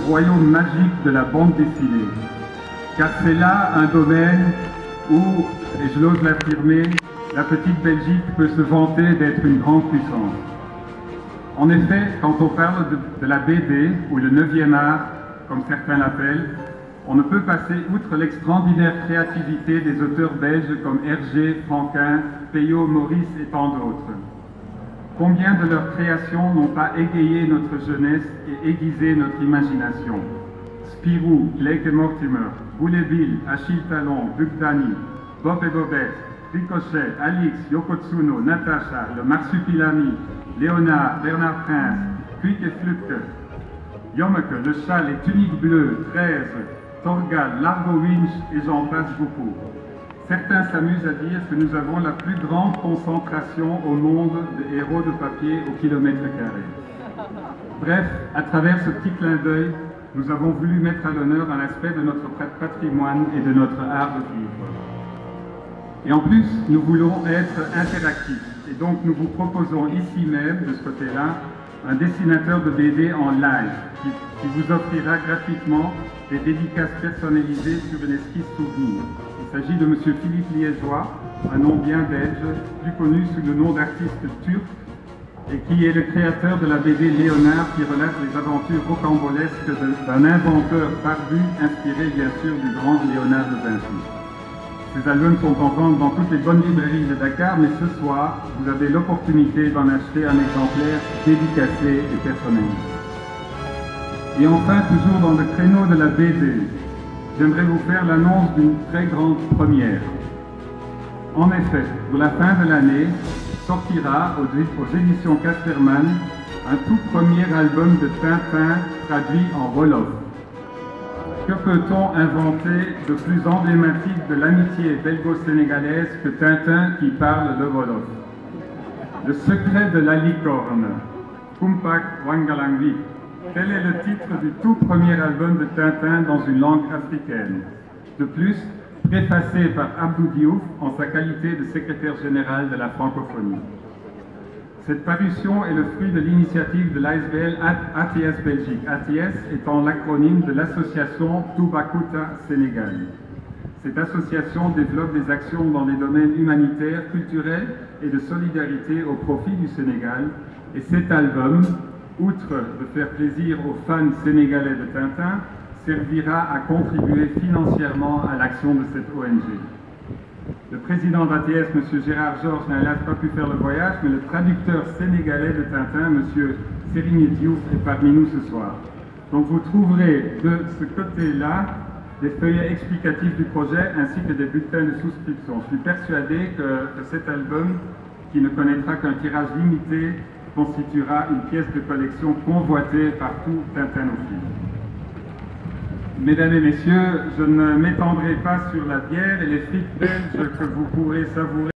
royaume magique de la bande dessinée, car c'est là un domaine où, et je l'ose l'affirmer, la petite Belgique peut se vanter d'être une grande puissance. En effet, quand on parle de la BD, ou le 9e art, comme certains l'appellent, on ne peut passer outre l'extraordinaire créativité des auteurs belges comme Hergé, Franquin, Peyo, Maurice et tant d'autres. Combien de leurs créations n'ont pas égayé notre jeunesse et aiguisé notre imagination? Spirou, Blake et Mortimer, Bouleville, Achille Talon, Buck Danny, Bob et Bobette, Ricochet, Alix, Yoko Tsuno, Natacha, le Marsupilami, Léonard, Bernard Prince, Quick et Flupke, Jommeke, le chat, les tuniques bleues, 13, Torgal, Largo Winch et j'en passe beaucoup. Certains s'amusent à dire que nous avons la plus grande concentration au monde de héros de papier au kilomètre carré. Bref, à travers ce petit clin d'œil, nous avons voulu mettre à l'honneur un aspect de notre patrimoine et de notre art de vivre. Et en plus, nous voulons être interactifs. Et donc, nous vous proposons ici même, de ce côté-là, un dessinateur de BD en live qui vous offrira gratuitement des dédicaces personnalisées sur une esquisse souvenir. Il s'agit de M. Philippe Liégeois, un nom bien belge, plus connu sous le nom d'artiste turc, et qui est le créateur de la BD Léonard qui relate les aventures rocambolesques d'un inventeur barbu inspiré bien sûr du grand Léonard de Vinci. Ces albums sont en vente dans toutes les bonnes librairies de Dakar, mais ce soir, vous avez l'opportunité d'en acheter un exemplaire dédicacé et personnalisé. Et enfin, toujours dans le créneau de la BD, j'aimerais vous faire l'annonce d'une très grande première. En effet, pour la fin de l'année, sortira aux éditions Casterman un tout premier album de Tintin traduit en Wolof. Que peut-on inventer de plus emblématique de l'amitié belgo-sénégalaise que Tintin qui parle le Wolof? Le secret de la licorne, Kumpak Wangalangwi. Tel est le titre du tout premier album de Tintin dans une langue africaine. De plus, préfacé par Abdou Diouf en sa qualité de secrétaire général de la francophonie. Cette parution est le fruit de l'initiative de l'ASBL ATS Belgique, ATS étant l'acronyme de l'association Toubacouta Sénégal. Cette association développe des actions dans les domaines humanitaires, culturels et de solidarité au profit du Sénégal. Et cet album, outre de faire plaisir aux fans sénégalais de Tintin, servira à contribuer financièrement à l'action de cette ONG. Le président d'ATS, M. Gérard Georges, n'a hélas pas pu faire le voyage, mais le traducteur sénégalais de Tintin, M. Serigne Diouf, est parmi nous ce soir. Donc vous trouverez de ce côté-là des feuillets explicatifs du projet ainsi que des bulletins de souscription. Je suis persuadé que cet album, qui ne connaîtra qu'un tirage limité, constituera une pièce de collection convoitée par tout Tintinophile. Mesdames et messieurs, je ne m'étendrai pas sur la bière et les frites belges que vous pourrez savourer